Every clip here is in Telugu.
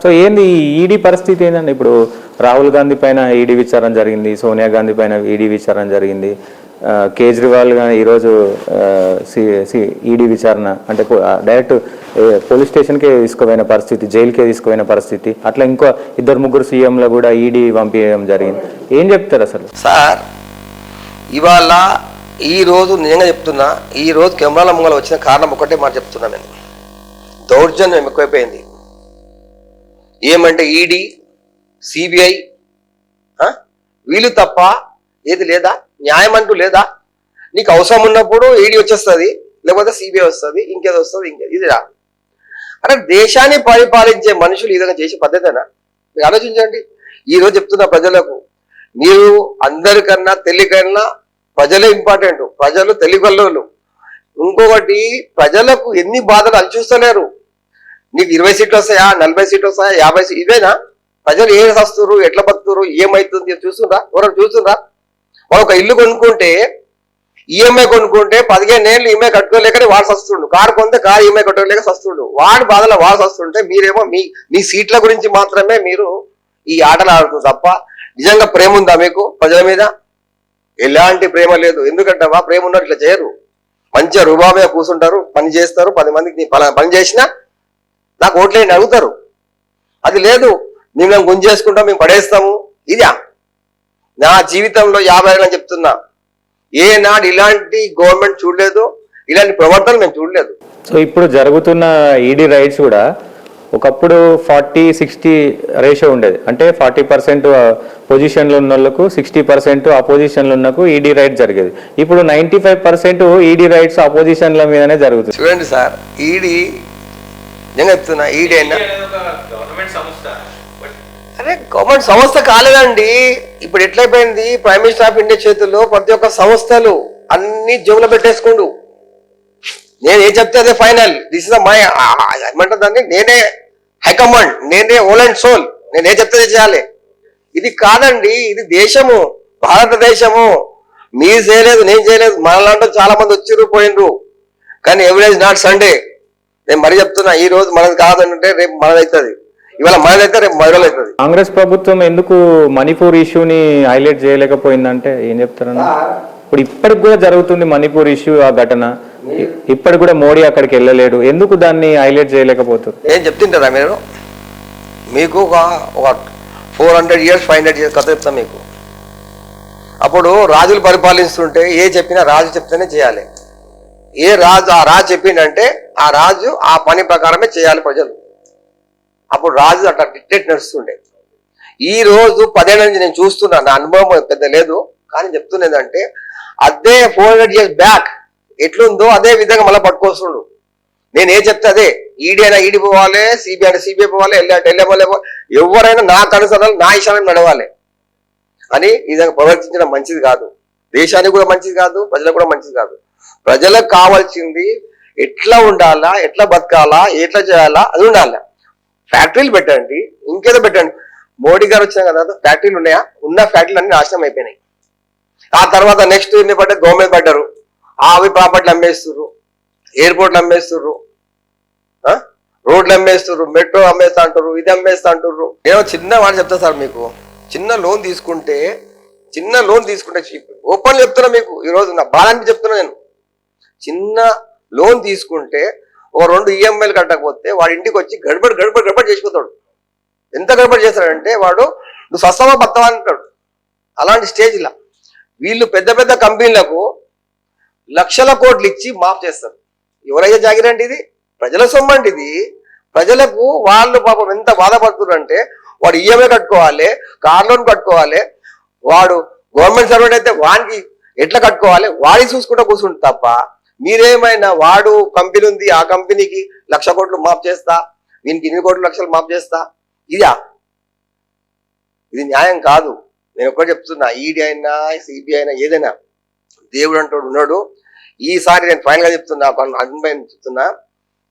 సో ఏంది ఈడీ పరిస్థితి ఏంటండి? ఇప్పుడు రాహుల్ గాంధీ పైన ఈడీ విచారణ జరిగింది, సోనియా గాంధీ పైన ఈడీ విచారణ జరిగింది, కేజ్రీవాల్ గానీ ఈరోజు ఈడీ విచారణ అంటే డైరెక్ట్ పోలీస్ స్టేషన్కే తీసుకుపోయిన పరిస్థితి, జైలుకే తీసుకుపోయిన పరిస్థితి, అట్లా ఇంకో 2-3 సీఎంలు కూడా ఈడీ పంపించడం జరిగింది. ఏం చెప్తారు అసలు సార్? ఇవాళ ఈరోజు నిజంగా చెప్తున్నా, ఈరోజు కెమెరాల ముంగల వచ్చిన కారణం ఒకటే మాట చెప్తున్నా నేను, దౌర్జన్యం ఎక్కువైపోయింది. ఏమంటే ఈడీ, సిబిఐ వీళ్ళు తప్ప ఏది లేదా? న్యాయం అంటూ లేదా? నీకు అవసరం ఉన్నప్పుడు ఈడీ వచ్చేస్తుంది, లేకపోతే సిబిఐ వస్తుంది, ఇంకేదో వస్తుంది, ఇది రా. అంటే దేశాన్ని పరిపాలించే మనుషులు ఈ విధంగా చేసే పద్ధతేనా? మీరు ఆలోచించండి. ఈరోజు చెప్తున్న ప్రజలకు, మీరు అందరికన్నా తెలియకన్నా ప్రజలే ఇంపార్టెంట్, ప్రజలు తెలియగలరు. ఇంకొకటి, ప్రజలకు ఎన్ని బాధలు అది చూస్తలేరు. నీకు 20 సీట్లు వస్తాయా, 40 సీట్లు వస్తాయా, 50 సీట్లు, ఇవేనా? ప్రజలు ఏం వస్తున్నారు, ఎట్లా బతుకుతారు, ఏమవుతుంది చూస్తుందా? ఎవరైనా చూస్తుందా? వాడు ఒక ఇల్లు కొనుక్కుంటే, ఈఎంఐ కొనుక్కుంటే 15 ఏళ్ళు ఈఎంఐ కట్టుకోలేకనే వాడు సస్తుండు. కారు కొంటే కారు ఈఎంఐ కట్టుకోలేక సస్తుండు. వాడి బాధలో వాడు సస్తుంటే మీరేమో మీ సీట్ల గురించి మాత్రమే మీరు ఈ ఆటలు ఆడుతుంది తప్ప నిజంగా ప్రేమ ఉందా మీకు ప్రజల మీద? ఎలాంటి ప్రేమ లేదు. ఎందుకంటే ప్రేమ ఉన్నట్టు ఇట్లా చేయరు. మంచిగా రూబాబే కూర్చుంటారు, పని చేస్తారు, 10 మందికి పని చేసినా నాకు ఓట్లేని అడుగుతారు. అది లేదు, మేము గుంజేసుకుంటాం, మేము పడేస్తాము. ఇదా నా జీవితంలో 50 ఏళ్ళని చెప్తున్నా, ఏనాడు ఇలాంటి గవర్నమెంట్ చూడలేదు, ఇలాంటి ప్రవర్తన మేము చూడలేదు. సో ఇప్పుడు జరుగుతున్న ఈడీ రైట్స్ కూడా ఒకప్పుడు 40-60 రేషియో ఉండేది. అంటే 40% పొజిషన్లో ఉన్న వాళ్ళకు 60% అపోజిషన్లో ఉన్నకు ఈడీ రైట్ జరిగేది. ఇప్పుడు 95% ఈడీ రైట్స్ అపోజిషన్ల మీదనే జరుగుతుంది. చూడండి సార్, ఈడీ నేను చెప్తున్నా, ఈడీ అయినా అరే గవర్నమెంట్ సంస్థ కాలేదండి. ఇప్పుడు ఎట్లయిపోయింది, ప్రైమ్ మినిస్టర్ ఆఫ్ ఇండియా చేతుల్లో ప్రతి ఒక్క సంస్థలు అన్ని జోబులో పెట్టేసుకుండు. నేను ఏం చెప్తే అదే ఫైనల్. దిస్ ఇస్ మై ఏమంటారు దాన్ని, నేనే హైకమాండ్, నేనే ఓల్ అండ్ సోల్, నేను ఏం చెప్తే చేయాలి. ఇది కాదండి, ఇది దేశము, భారతదేశము. మీరు చేయలేదు, నేను చేయలేదు, మనలాంటి చాలా మంది వచ్చిర్రు పోయినరు. కానీ ఎవిడెన్స్ నాట్ సండే. నేను మరీ చెప్తున్నా, ఈ రోజు మనది కాదంటే రేపు మనదవుతుంది, ఇవాళ మనదైతే రేపు మరొకరు అవుతుంది. కాంగ్రెస్ ప్రభుత్వం ఎందుకు మణిపూర్ ఇష్యూని హైలైట్ చేయలేకపోయిందంటే ఏం చెప్తారన్నా? ఇప్పుడు ఇప్పటికి కూడా జరుగుతుంది మణిపూర్ ఇష్యూ, ఆ ఘటన ఇప్పటికి కూడా మోడీ అక్కడికి వెళ్ళలేడు, ఎందుకు దాన్ని హైలైట్ చేయలేకపోతుంది? ఏం చెప్తుంటారా మీరు? మీకు ఒక 400 years 500 years కథ చెప్తాం మీకు. అప్పుడు రాజులు పరిపాలిస్తుంటే ఏ చెప్పినా రాజు చెప్తేనే చేయాలి. ఏ రాజు ఆ రాజు చెప్పిండంటే ఆ రాజు ఆ పని ప్రకారమే చేయాలి ప్రజలు. అప్పుడు రాజు అట్లా డిక్టేట్ నడుస్తుండే. ఈ రోజు 10 ఏళ్ళ నుంచి నేను చూస్తున్నా, నా అనుభవం పెద్ద లేదు కానీ చెప్తున్నదంటే, అదే 400 years బ్యాక్ ఎట్లుందో అదే విధంగా మళ్ళీ పట్టుకొస్తుండు. నేను ఏం చెప్తే అదే. ఈడీ అయినా ఈడీ పోవాలి, సిబిఐ అంటే సిబిఐ పోవాలి, ఎల్ఏ ఎవరైనా నా కనుసరణలు నా ఇష్టాన్ని నడవాలి అని ఈ విధంగా ప్రవర్తించడం మంచిది కాదు. దేశానికి కూడా మంచిది కాదు, ప్రజలకు కూడా మంచిది కాదు. ప్రజలకు కావాల్సింది ఎట్లా ఉండాలా, ఎట్లా బతకాలా, ఎట్లా చేయాలా అది ఉండాలా. ఫ్యాక్టరీలు పెట్టండి, ఇంకేదో పెట్టండి. మోడీ గారు వచ్చిన కదా ఫ్యాక్టరీలు ఉన్నాయా? ఉన్న ఫ్యాక్టరీలు అన్ని నాశనం అయిపోయినాయి. ఆ తర్వాత నెక్స్ట్ ఎన్ని పడ్డారు, గవర్నమెంట్ పడ్డారు, అవి ప్రాపర్టీలు అమ్మేస్తుర్రు, ఎయిర్పోర్ట్లు అమ్మేస్తుర్రు, రోడ్లు అమ్మేస్తుర్రు, మెట్రో అమ్మేస్తా అంటారు, ఇది అమ్మేస్తా అంటుర్రు. నేను చిన్న మాట చెప్తా సార్, మీకు చిన్న లోన్ తీసుకుంటే ఓపెన్ చెప్తున్నా మీకు, ఈరోజు నా బాధాన్ని చెప్తున్నా నేను. చిన్న లోన్ తీసుకుంటే ఓ 2 ఈఎంఐలు కట్టకపోతే వాడి ఇంటికి వచ్చి గడబడి చేసిపోతాడు. ఎంత గడబడి చేస్తాడంటే వాడు నువ్వు సస్తమా బతవా అంటాడు. అలాంటి స్టేజ్లా వీళ్ళు పెద్ద పెద్ద కంపెనీలకు లక్షల కోట్లు ఇచ్చి మాఫ్ చేస్తారు. ఎవరయ్యా జాగిరండి? ఇది ప్రజల సొమ్మండి. ఇది ప్రజలకు వాళ్ళు పాపం ఎంత బాధపడుతున్నారంటే, వాడు ఈఎంఐ కట్టుకోవాలి, కార్ లోన్ కట్టుకోవాలి, వాడు గవర్నమెంట్ సర్వెంట్ అయితే వాడికి ఎట్లా కట్టుకోవాలి, వాడి చూసుకుంటూ కూర్చుంటుంది తప్ప మీరేమైనా వాడు కంపెనీ ఉంది, ఆ కంపెనీకి 1,00,000 కోట్లు మాఫ్ చేస్తా, వీనికి 2 కోట్ల లక్షలు మాఫ్ చేస్తా, ఇది న్యాయం కాదు. నేను ఒక్కటి చెప్తున్నా, ఈడీ అయినా సిబిఐ అయినా ఏదైనా దేవుడు అంటూ ఉన్నాడు. ఈసారి నేను ఫైనల్ గా చెప్తున్నా, అనుభవం చెప్తున్నా,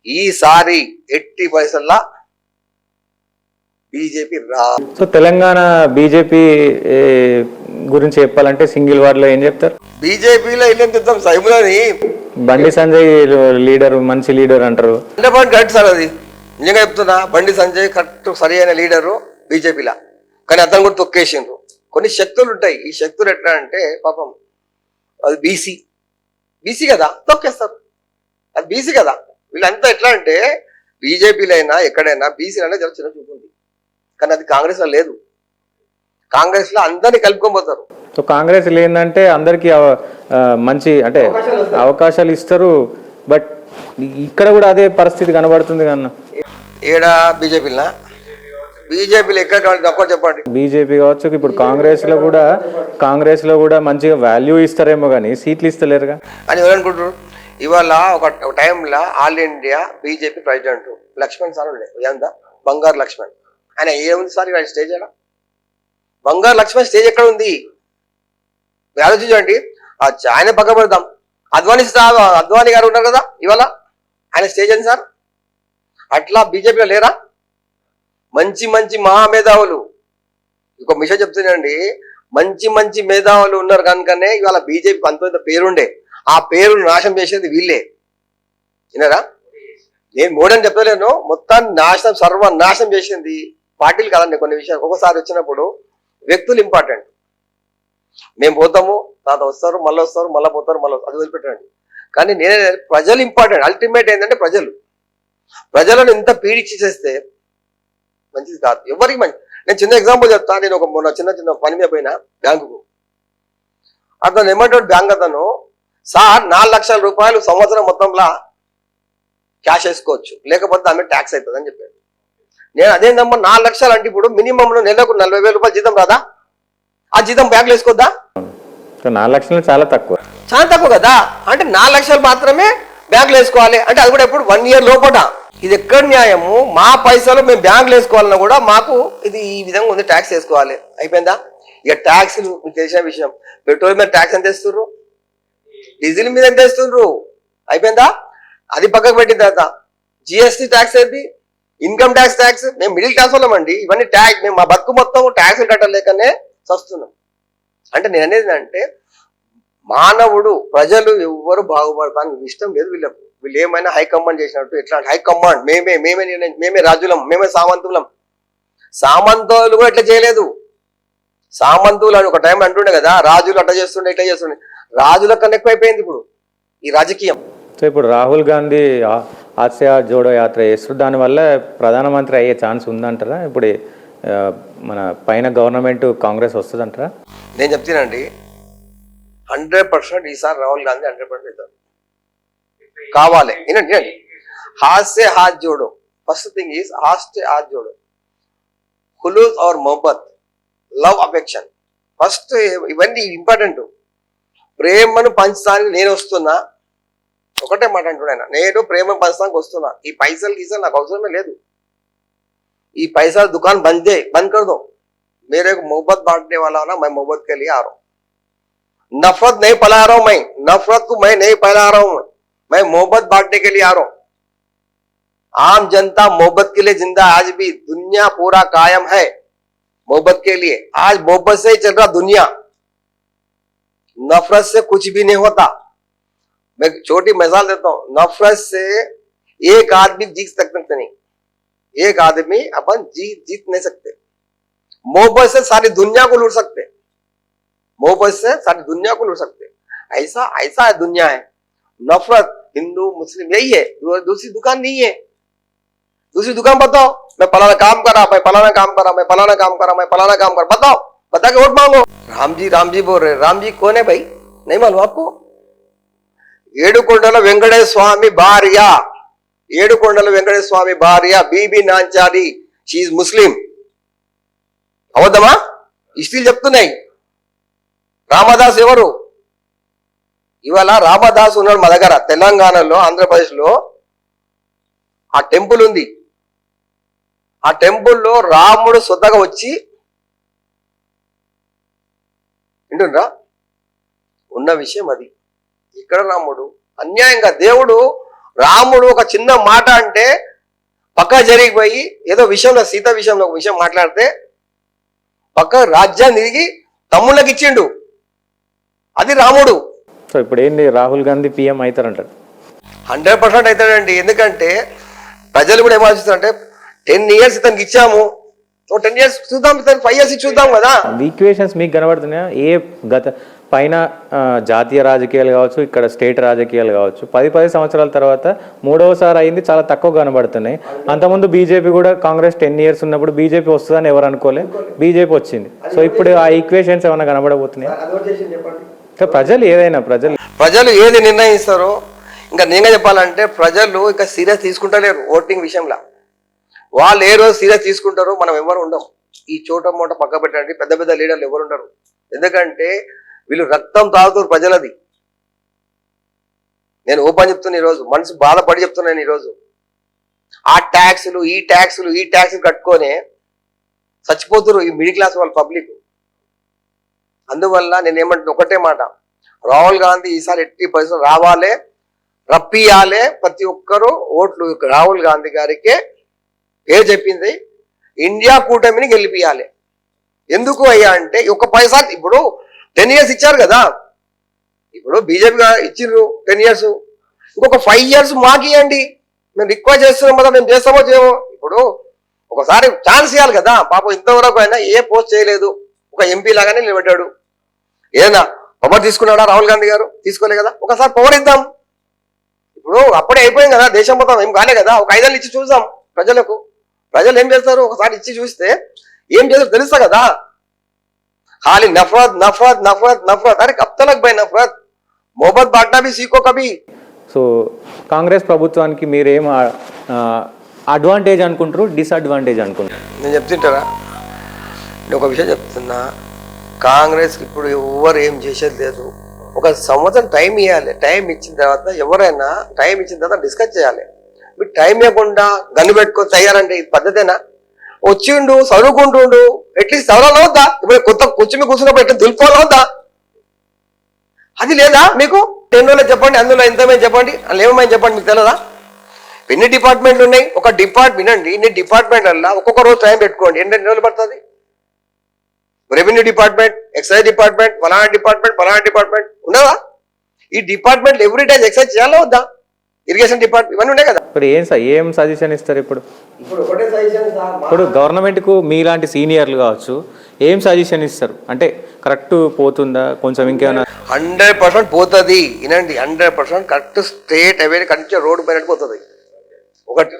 ఈసారి 80% బీజేపీ రా. సో తెలంగాణ బీజేపీ గురించి చెప్పాలంటే సింగిల్ వర్డ్ లో ఏం చెప్తారు? బీజేపీలో ఏం చెప్తాం, సైములని బండి సంజయ్ లీడర్, మంచి లీడర్ అంటారు. 100% కరెక్ట్ సార్. అది నిజంగా చెప్తున్నా, బండి సంజయ్ కరెక్ట్ సరి అయిన లీడరు బీజేపీలా, కానీ అతను కూడా తొక్కేసిండ్రు. కొన్ని శక్తులు ఉంటాయి, ఈ శక్తులు ఎట్లా అంటే పాపం అది బీసీ కదా తొక్కేస్తారు, అది బీసీ కదా. వీళ్ళంతా ఎట్లా అంటే బీజేపీలో అయినా ఎక్కడైనా బీసీలైనా జర చిన్న చూపుంది, కానీ అది కాంగ్రెస్లో లేదు. కాంగ్రెస్లో అందరినీ కలుపుకోబోతారు. సో కాంగ్రెస్ ఏంటంటే అందరికీ మంచి అంటే అవకాశాలు ఇస్తారు, బట్ ఇక్కడ కూడా అదే పరిస్థితి కనబడుతుంది కన్నా. ఏడా బీజేపీలో ఎక్కడ తక్కువ చెప్పండి. బీజేపీ కావచ్చు, ఇప్పుడు కాంగ్రెస్ లో కూడా మంచిగా వాల్యూ ఇస్తారేమో కానీ సీట్లు ఇస్తలేరుగా అని ఎవరు అనుకుంటారు. ఇవాళ ఒక టైంలో all India BJP president Laxman sir ఉండే, ఏందా బంగారు లక్ష్మణ్. ఆయన ఏముంది సార్ ఇవాళ స్టేజ్ అయినా, బంగారు లక్ష్మణ్ స్టేజ్ ఎక్కడ ఉంది ఆలోచించండి. ఆయన పక్క పెడదాం, అద్వానీ గారు ఉన్నారు కదా ఇవాళ, ఆయన స్టేజ్ అని సార్. అట్లా బీజేపీలో లేరా మంచి మంచి మహామేధావులు? ఇంకో విషయం చెప్తున్నానండి, మంచి మేధావులు ఉన్నారు కనుకనే ఇవాళ బీజేపీ అంత పేరుండే. ఆ పేరు నాశనం చేసేది వీళ్ళే, విన్నారా? నేను మోడీ అని చెప్పలేను, మొత్తాన్ని సర్వనాశనం చేసింది పార్టీలు కాదండి. కొన్ని విషయాలు ఒకసారి వచ్చినప్పుడు వ్యక్తులు ఇంపార్టెంట్. మేము పోతాము, తర్వాత వస్తారు, మళ్ళీ పోతారు, అది వదిలిపెట్టండి. కానీ నేనే ప్రజలు ఇంపార్టెంట్. అల్టిమేట్ ఏంటంటే ప్రజలను ఇంత పీడించి చేస్తే మంచిది కాదు, ఎవరికి మంచి. నేను చిన్న ఎగ్జాంపుల్ చెప్తా. నేను మొన్న చిన్న పని మీద పోయినా బ్యాంకుకు. అతను ఏమంటాడు, బ్యాంక్ అతను, సార్ 4 లక్షల రూపాయలు సంవత్సరం మొత్తంలో క్యాష్ వేసుకోవచ్చు, లేకపోతే ఆమె ట్యాక్స్ అవుతుంది అని చెప్పాడు. నేను అదేందమ్మా 4 లక్షలు అంటే ఇప్పుడు మినిమం నెలకు 40,000 రూపాయలు జీతం రాదా? ఆ జీతం బ్యాంకులో వేసుకోద్దా? 4 లక్షలు చాలా తక్కువ కదా. అంటే 4 లక్షలు మాత్రమే బ్యాంకులో వేసుకోవాలి అంటే అది కూడా ఎప్పుడు 1 ఇయర్ లోపట. ఇది ఎక్కడ న్యాయము? మా పైసలు మేము బ్యాంకులో వేసుకోవాలన్నా కూడా మాకు ఇది ఈ విధంగా ఉంది, ట్యాక్స్ వేసుకోవాలి. అయిపోయిందా? ఇక ట్యాక్స్లు మీకు తెలిసిన విషయం, పెట్రోల్ మీద ట్యాక్స్ ఎంత వేస్తున్నారు, డీజిల్ మీద ఎంత వేస్తున్నారు, అయిపోయిందా? అది పక్కకు పెట్టిన తర్వాత జిఎస్టీ ట్యాక్స్ ఏంటి, ఇన్కమ్ ట్యాక్స్. మేము మిడిల్ క్లాస్ వాళ్ళమండి, ఇవన్నీ ట్యాక్స్. మేము మా బతుకు మొత్తం ట్యాక్స్ కట్టలేకనే వస్తున్నాం. అంటే నేను అనేది అంటే మానవుడు, ప్రజలు ఎవ్వరు బాగుపడతానికి ఇష్టం లేదు వీళ్ళకు. వీళ్ళు ఏమైనా హైకమాండ్ చేసినట్టు, ఎట్లా హైకమాండ్ మేమే రాజులం, మేమే సామంతులం. సామంతులు కూడా ఎట్లా చేయలేదు. సామంతులు అని ఒక టైం అంటుండే కదా, రాజులు అట్లా చేస్తుండే ఇట్లా చేస్తుండే. రాజుల కన్నా ఎక్కువైపోయింది ఇప్పుడు ఈ రాజకీయం. సో ఇప్పుడు రాహుల్ గాంధీ ఆసియా జోడో యాత్ర చేస్తారు, దానివల్ల ప్రధానమంత్రి అయ్యే ఛాన్స్ ఉందంటారా? ఇప్పుడు మన పైన గవర్నమెంట్ కాంగ్రెస్ వస్తుందంటారా? నేను చెప్తానండి, 100% ఈసారి రాహుల్ గాంధీ 100% అవుతారు. కావాలి వినండి. హాస్య హాత్ జోడో. ఫస్ట్ థింగ్ ఈజ్ హాస్య హాత్ జోడో, ఖులూస్ और మొహబ్బత్, లవ్, అఫెక్షన్. ఫస్ట్ ఇవన్నీ ఇంపార్టెంట్. ప్రేమను పంచడానికి నేను వస్తున్నా, ఒకటే మాట అంటున్నాను, నేను ప్రేమ పంచడానికి వస్తున్నా. ఈ పైసలు గీసలు నాకు అవసరమే లేదు. ఈ पैसा दुकान बंद कर दो. मेरे को मोहब्बत बांटने वाला ना, मैं मोहब्बत के लिए आ रहा हूँ. नफरत नहीं फैला रहा हूं, मैं नफरत को मैं नहीं फैला रहा हूं, मैं मोहब्बत बांटने के लिए आ रहा हूं. आम जनता मोहब्बत के लिए जिंदा. आज भी दुनिया पूरा कायम है मोहब्बत के लिए. आज मोहब्बत से ही चल रहा दुनिया, नफरत से कुछ भी नहीं होता. मैं छोटी मिसाल देता हूं, नफरत से एक आदमी जीत सकते नहीं, एक आदमी अपन जीत नहीं सकते. मोहब्बत से सारी दुनिया को लूट सकते, मोहब्बत से सारी दुनिया को लूट सकते. ऐसा दुनिया है. नफरत हिंदू मुस्लिम यही है, दूसरी दुकान नहीं है. दूसरी दुकान बताओ, मैं फलाना काम करा, मैं फलाना काम करा, मैं फलाना काम करा, मैं फलाना काम करा, बताओ, बता के वोट मांगो. राम जी बोल रहे. राम जी कौन है भाई? नहीं मालूम आपको? ఏడుకొండల వెంకటేశ్వర స్వామి భార్య, ఏడుకొండల వెంకటేశ్వర స్వామి భార్య బీబీ నాంచారి, షీఈ్ ముస్లిం. అవద్దమా? హిస్టరీలు చెప్తున్నాయి. రామదాస్ ఎవరు? ఇవాళ రామదాస్ ఉన్నాడు మా దగ్గర తెలంగాణలో, ఆంధ్రప్రదేశ్లో. ఆ టెంపుల్ ఉంది. ఆ టెంపుల్లో రాముడు స్వతగా వచ్చి వింటుండ్రా ఉన్న విషయం అది. ఇక్కడ రాముడు అన్యాయంగా, దేవుడు రాముడు ఒక చిన్న మాట అంటే పక్క జరిగిపోయి ఏదో విషయంలో, సీత విషయంలో ఒక విషయం మాట్లాడితే పక్క రాజ్యాన్ని తిరిగి తమ్ముళ్ళకి ఇచ్చిండు. అది రాముడు. సో ఇప్పుడు ఏంది, రాహుల్ గాంధీ పిఎం అవుతారంటారు? 100% అవుతాడండి. ఎందుకంటే ప్రజలు కూడా ఏం ఆలోచిస్తారంటే 10 years ఇతనికి ఇచ్చాము, 10 years చూద్దాం, 5 years చూద్దాం కదా. ఈక్వేషన్స్ మీకు కనబడుతున్నాయా? ఏ గత పైన జాతీయ రాజకీయాలు కావచ్చు, ఇక్కడ స్టేట్ రాజకీయాలు కావచ్చు, 10 సంవత్సరాల తర్వాత మూడవసారి అయింది చాలా తక్కువ కనబడుతున్నాయి. అంతకుముందు బీజేపీ కూడా కాంగ్రెస్ 10 years ఉన్నప్పుడు బీజేపీ వస్తుందని ఎవరు అనుకోలే, బీజేపీ వచ్చింది. సో ఇప్పుడు ఆ ఈక్వేషన్స్ ఏమైనా కనబడబోతున్నాయి? ప్రజలు ఏదైనా ప్రజలు ఏది నిర్ణయిస్తారో, ఇంకా నేనే చెప్పాలంటే ప్రజలు ఇంకా సీరియస్ తీసుకుంటలేరు ఓటింగ్ విషయంలో. వాళ్ళు ఏ రోజు సీరియస్ తీసుకుంటారో మనం ఎవరు ఉండం. ఈ చోట మూట పక్క పెట్టండి, పెద్ద పెద్ద లీడర్లు ఎవరు ఉండరు. ఎందుకంటే వీళ్ళు రక్తం తాగుతారు ప్రజలది. నేను ఓపెన్ చెప్తున్నా, ఈరోజు మనసు బాధపడి చెప్తున్నాను. ఈరోజు ఆ ట్యాక్సులు ఈ ట్యాక్సులు కట్టుకొని చచ్చిపోతున్నారు ఈ మిడిల్ క్లాస్ వాళ్ళ పబ్లిక్. అందువల్ల నేను ఏమంటున్నా ఒకటే మాట, రాహుల్ గాంధీ ఈసారి 80% రావాలే, రప్పియాలే. ప్రతి ఒక్కరూ ఓట్లు రాహుల్ గాంధీ గారికే పేరు చెప్పింది, ఇండియా కూటమిని గెలిపియాలి. ఎందుకు అయ్యా అంటే ఒక పైసా ఇప్పుడు 10 years ఇచ్చారు కదా, ఇప్పుడు బీజేపీ ఇచ్చిండ్రు 10 years, ఇంకొక 5 years మాకు ఇవ్వండి, మేము రిక్వెస్ట్ చేస్తున్నాం కదా, మేము చేస్తామో చేయమో. ఇప్పుడు ఒకసారి ఛాన్స్ ఇవ్వాలి కదా. పాపం ఇంతవరకు అయినా ఏ పోస్ట్ చేయలేదు, ఒక ఎంపీ లాగానే నిలబడ్డాడు. ఏదైనా పవర్ తీసుకున్నాడా రాహుల్ గాంధీ గారు? తీసుకోలే కదా. ఒకసారి పవర్ ఇద్దాం. ఇప్పుడు అప్పుడే అయిపోయింది కదా, దేశం మొత్తం ఏం కాలే కదా. ఒక 5 ఏళ్ళు ఇచ్చి చూద్దాం ప్రజలకు. ప్రజలు ఏం చేస్తారు ఒకసారి ఇచ్చి చూస్తే ఏం చేస్తారు తెలుస్తా కదా. ఖాళీ నఫరత్ నఫరత్ నఫరత్ నఫరత్, అరే కబ్ తలక్ భై నఫరత్, మొహబ్బత్ బాంటనా భీ సీఖో కభీ. సో కాంగ్రెస్ ప్రభుత్వానికి మీరేం అడ్వాంటేజ్ అనుకుంటారు, డిసడ్వాంటేజ్ అనుకుంటారు? నేను చెప్తుంటారా, నేను ఒక విషయం చెప్తున్నా, కాంగ్రెస్కి ఇప్పుడు ఎవరు ఏం చేసేది లేదు. ఒక సంవత్సరం టైం ఇవ్వాలి. టైం ఇచ్చిన తర్వాత ఎవరైనా టైం ఇచ్చిన తర్వాత డిస్కస్ చేయాలి. మీరు టైం ఇవ్వకుండా గన్ను పెట్టుకొని తయారంటే ఇది పద్ధతేనా? వచ్చిండు చదువుకుంటుండు, అట్లీస్ట్ చదవాలో వద్దా? ఇప్పుడు కొత్త కూర్చుని కూర్చున్నప్పుడు ఎట్లా దులుపుకోవాలో వద్దా? అది లేదా మీకు? 10 రోజులు చెప్పండి, అందులో ఎంతమంది చెప్పండి, అందులో ఏమని చెప్పండి, మీకు తెలియదా? ఎన్ని డిపార్ట్మెంట్లు ఉన్నాయి? ఒక వినండి, ఇన్ని డిపార్ట్మెంట్లలో ఒక్కొక్క రోజు టైం పెట్టుకోండి, ఎన్ని రోజులు పడుతుంది? రెవెన్యూ డిపార్ట్మెంట్, ఎక్సైజ్ డిపార్ట్మెంట్, ఫలానా డిపార్ట్మెంట్ ఉండదా? ఈ డిపార్ట్మెంట్ ఎవ్రీ టైం ఎక్సైజ్ చేయాలో వద్దా? ఇరిగేషన్ డిపార్ట్మెంట్ ఇవన్నీ ఉన్నాయి కదా. ఇప్పుడు ఏం సజెషన్ ఇస్తారు? ఇప్పుడు ఒకటే సజెషన్, ఇప్పుడు గవర్నమెంట్కు మీలాంటి సీనియర్లు కావచ్చు ఏం సజెషన్ ఇస్తారు? అంటే కరెక్ట్ పోతుందా, కొంచెం ఇంకేమైనా? 100% పోతుంది. వినండి, 100% కరెక్ట్ స్ట్రేట్ అవే కంటే రోడ్డు పైన పోతుంది. ఒకటి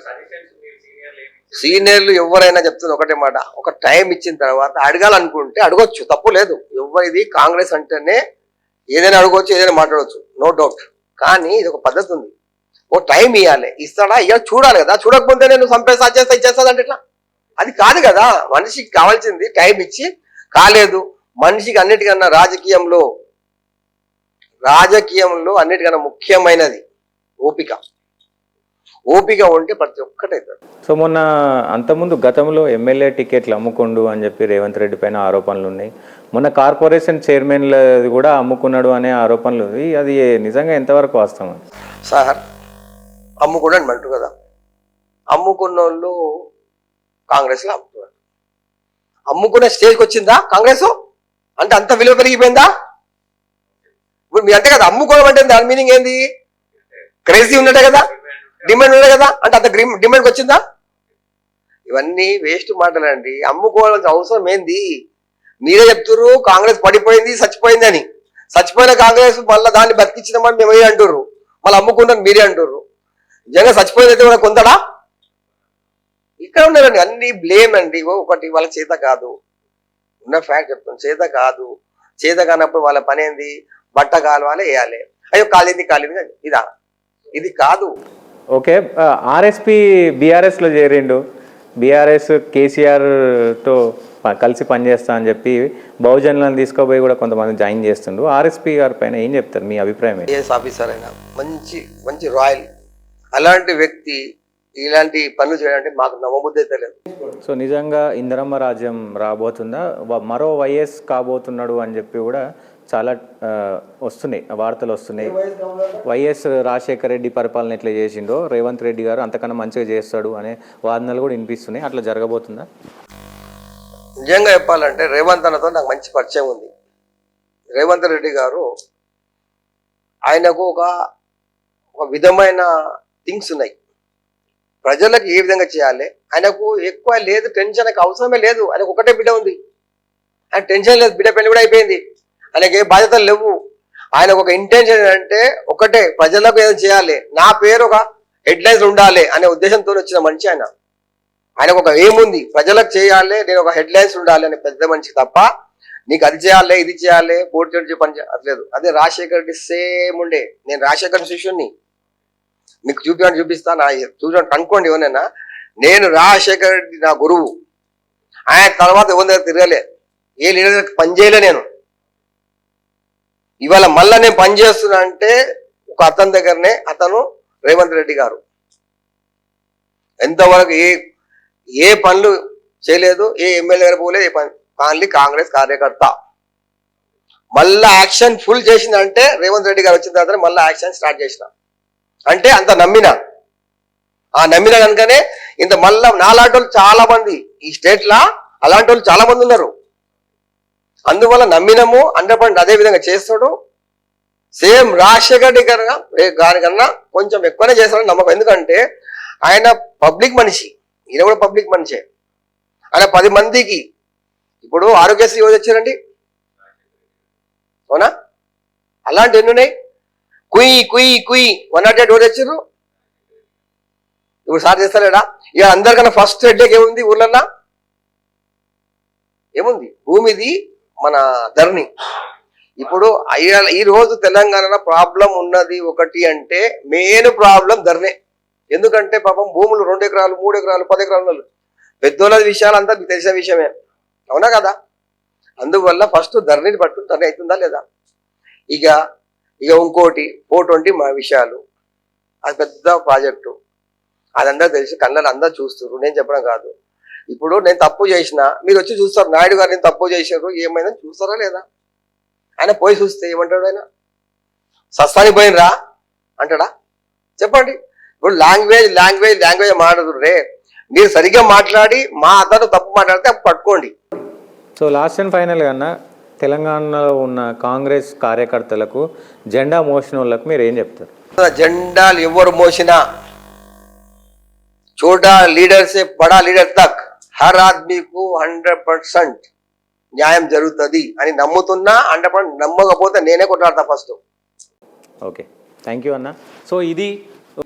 సీనియర్లు ఎవరైనా చెప్తుంది ఒకటే మాట, ఒక టైం ఇచ్చిన తర్వాత అడగాలనుకుంటే అడగొచ్చు, తప్పు లేదు. ఇది కాంగ్రెస్ అంటేనే ఏదైనా అడగవచ్చు, ఏదైనా మాట్లాడవచ్చు, నో డౌట్. కానీ ఇది ఒక పద్ధతి ఉంది. ఓ టైం ఇవ్వాలి, ఇస్తాడా ఇవ్వాలి చూడాలి కదా. చూడకపోతే నేను సంపేస్తా ఇచ్చేస్తా అంటే ఎట్లా? అది కాదు కదా. మనిషికి కావాల్సింది టైం ఇచ్చి, కాలేదు మనిషికి అన్నిటికన్నా రాజకీయంలో అన్నిటికన్నా ముఖ్యమైనది ఓపిక ఉంటే ప్రతి ఒక్కటైతుంది. సో మొన్న అంతకుముందు గతంలో ఎమ్మెల్యే టికెట్లు అమ్ముకుండు అని చెప్పి రేవంత్ రెడ్డి పైన ఆరోపణలు ఉన్నాయి. మొన్న కార్పొరేషన్ చైర్మన్లు కూడా అమ్ముకున్నాడు అనే ఆరోపణలు. అది నిజంగా ఎంతవరకు వాస్తవం? సార్ అమ్ముకున్నాడు అంటారు కదా, అమ్ముకున్న వాళ్ళు కాంగ్రెస్లో అమ్ముకున్నాడు. అమ్ముకునే స్టేజ్కి వచ్చిందా కాంగ్రెస్? అంటే అంత విలువ పెరిగిపోయిందా? ఇప్పుడు మీరు అంటే కదా అమ్ముకోవడం అంటే దాని మీనింగ్ ఏంది? క్రేజీ ఉన్నట్టే కదా, డిమాండ్ ఉండే కదా, అంటే అంత డిమాండ్కి వచ్చిందా? ఇవన్నీ వేస్ట్ మాటలండి. అమ్ముకోవాల్సిన అవసరం ఏంది? మీరే చెప్తున్నారు కాంగ్రెస్ పడిపోయింది, చచ్చిపోయింది అని. చచ్చిపోయిన కాంగ్రెస్ మళ్ళీ దాన్ని బతికించినామని మేమే అంటుర్రు, మళ్ళీ అమ్ముకుంటాం మీరే అంటుర్రు. నిజంగా చచ్చిపోయింది అయితే కూడా కొంతడా? ఇక్కడ ఉన్నారండి అన్ని బ్లేమ్ అండి. ఒకటి వాళ్ళ చేత కాదు, ఉన్న ఫ్యాక్ట్ చెప్తాను, చేత కానప్పుడు వాళ్ళ పని ఏంది? బట్ట కాలవాలి, వేయాలి. అయ్యో కాలింది ఇది కాదు. ఓకే, ఆర్ఎస్పి బీఆర్ఎస్లో చేరిండు. బీఆర్ఎస్ కేసీఆర్తో కలిసి పనిచేస్తా అని చెప్పి బహుజనులను తీసుకోపోయి కూడా కొంతమంది జాయిన్ చేస్తుండ్రు. ఆర్ఎస్పి గారి పైన ఏం చెప్తారు, మీ అభిప్రాయం? ఐఏఎస్ ఆఫీసర్ అయినా మంచి రాయల్, అలాంటి వ్యక్తి ఇలాంటి పనులు చేయడానికి మాకు నమ్మబుద్ధి అయితే లేదు. సో నిజంగా ఇందిరమ్మ రాజ్యం రాబోతుందా? మరో వైఎస్ కాబోతున్నాడు అని చెప్పి కూడా చాలా వస్తున్నాయి, వార్తలు వస్తున్నాయి. వైఎస్ రాజశేఖర రెడ్డి పరిపాలన ఎట్లా చేసిండో రేవంత్ రెడ్డి గారు అంతకన్నా మంచిగా చేస్తాడు అనే వాదనలు కూడా వినిపిస్తున్నాయి. అట్లా జరగబోతుందా? నిజంగా చెప్పాలంటే రేవంత్ అన్నతో నాకు మంచి పరిచయం ఉంది. రేవంత్ రెడ్డి గారు ఆయనకు ఒక విధమైన థింగ్స్ ఉన్నాయి. ప్రజలకు ఏ విధంగా చేయాలి, ఆయనకు ఎక్కువ లేదు, టెన్షన్ అవసరమే లేదు, ఆయనకు ఒకటే బిడ్డ ఉంది, ఆయన టెన్షన్ లేదు, బిడ్డ పెళ్లి కూడా అయిపోయింది, ఆయనకి ఏ బాధ్యతలు లేవు. ఆయన ఒక ఇంటెన్షన్ అంటే ఒకటే, ప్రజలకు ఏదో చేయాలి, నా పేరు ఒక హెడ్లైన్స్ ఉండాలి అనే ఉద్దేశంతో వచ్చిన మనిషి ఆయన. ఆయనకు ఒక ఏముంది, ప్రజలకు చేయాలి, నేను ఒక హెడ్లైన్స్ ఉండాలి అనే పెద్ద మనిషి తప్ప నీకు అది చేయాలి ఇది చేయాలి కోర్టు చేసి పని చేయలేదు. అదే రాజశేఖర్ రెడ్డి సేమ్ ఉండే. నేను రాజశేఖర్ శిష్యుని, మీకు చూపిస్తా, నా చూడండి కనుక్కోండి ఎవరైనా. నేను రాజశేఖర్ రెడ్డి నా గురువు, ఆయన తర్వాత ఎవరి దగ్గర తిరగలే, ఏ లీడర్ దగ్గర పనిచేయలే నేను. ఇవాళ మళ్ళా నేను పనిచేస్తున్నా అంటే ఒక అతని దగ్గరనే, అతను రేవంత్ రెడ్డి గారు. ఎంతవరకు ఏ పనులు చేయలేదు, ఏ ఎమ్మెల్యే దగ్గర పోలేదు, ఏ పని కాన్లీ కాంగ్రెస్ కార్యకర్త. మళ్ళా యాక్షన్ ఫుల్ చేసిందంటే రేవంత్ రెడ్డి గారు వచ్చిన తర్వాత మళ్ళీ యాక్షన్ స్టార్ట్ చేసిన, అంటే అంత నమ్మిన. ఆ నమ్మిన కనుకనే ఇంత మళ్ళా నాలాంటి వాళ్ళు చాలా మంది ఈ స్టేట్ లా అలాంటి వాళ్ళు చాలా మంది ఉన్నారు. అందువల్ల నమ్మినము 100% అదే విధంగా చేస్తాడు. సేమ్ రాజశేఖర్ రెడ్డి గారి కన్నా కొంచెం ఎక్కువనే చేస్తాడని నమ్మకం. ఎందుకంటే ఆయన పబ్లిక్ మనిషి, ఈయన కూడా పబ్లిక్ మనిషే. ఆయన 10 మందికి ఇప్పుడు ఆరోగ్యశ్రీ యోజన వచ్చారండి, అవునా? అలాంటి ఎన్ని ఉన్నాయి? కుయ్ కుయ్ కుయ్ 108 రోజు వచ్చారు. ఇప్పుడు సార్ చేస్తారా? ఇక అందరికన్నా ఫస్ట్ హెడ్ఏక్ ఏముంది ఊర్లన్నా? ఏముంది? భూమిది మన ధరణి. ఇప్పుడు ఈ రోజు తెలంగాణలో ప్రాబ్లం ఉన్నది ఒకటి అంటే మెయిన్ ప్రాబ్లం ధరణే. ఎందుకంటే పాపం భూములు 2 ఎకరాలు 3 ఎకరాలు 10 ఎకరాలు పెద్దోళ్ళ విషయాలంతా మీకు తెలిసిన విషయమే, అవునా కదా? అందువల్ల ఫస్ట్ ధరణిని పట్టు, ధరణి అవుతుందా లేదా. ఇక ఇంకోటి 420 మా విషయాలు, అది పెద్ద ప్రాజెక్టు, అదందరూ తెలిసి కళ్ళని అందరూ చూస్తారు, నేను చెప్పడం కాదు. ఇప్పుడు నేను తప్పు చేసిన మీరు వచ్చి చూస్తారు, నాయుడు గారు నేను తప్పు చేశారు ఏమైనా చూస్తారా లేదా? ఆయన పోయి చూస్తే ఏమంటాడు? ఆయన సస్తానికి పోయినరా అంటాడా? చెప్పండి. ఇప్పుడు లాంగ్వేజ్ మాట్లాడుతున్నారు రే, మీరు సరిగ్గా మాట్లాడి మా అతను తప్పు మాట్లాడితే పట్టుకోండి. సో లాస్ట్ అండ్ ఫైనల్ కన్నా తెలంగాణలో ఉన్న కాంగ్రెస్ కార్యకర్తలకు, జెండా మోసిన వాళ్ళకు మీరు ఏం చెప్తారు? జెండాలు ఎవరు మోసినా छोटा लीडर से बड़ा लीडर तक हर आदमी को 100% న్యాయం జరుగుతుంది అని నమ్ముతున్నా. 100% నమ్మకపోతే నేనే కొట్లాడతా ఫస్ట్. ఓకే, థ్యాంక్ యూ అన్న. సో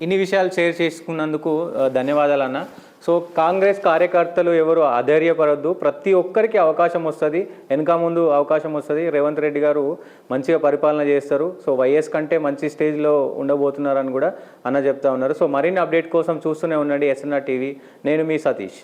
ఇన్ని విషయాలు షేర్ చేసుకున్నందుకు ధన్యవాదాలు అన్న. సో కాంగ్రెస్ కార్యకర్తలు ఎవరు అధైర్యపడద్దు, ప్రతి ఒక్కరికి అవకాశం వస్తుంది, వెనక ముందు అవకాశం వస్తుంది. రేవంత్ రెడ్డి గారు మంచిగా పరిపాలన చేస్తారు. సో వైఎస్ కంటే మంచి స్టేజ్లో ఉండబోతున్నారని కూడా అన్న చెప్తా ఉన్నారు. సో మరిన్ని అప్డేట్ కోసం చూస్తూనే ఉండండి SNR టీవీ. నేను మీ సతీష్.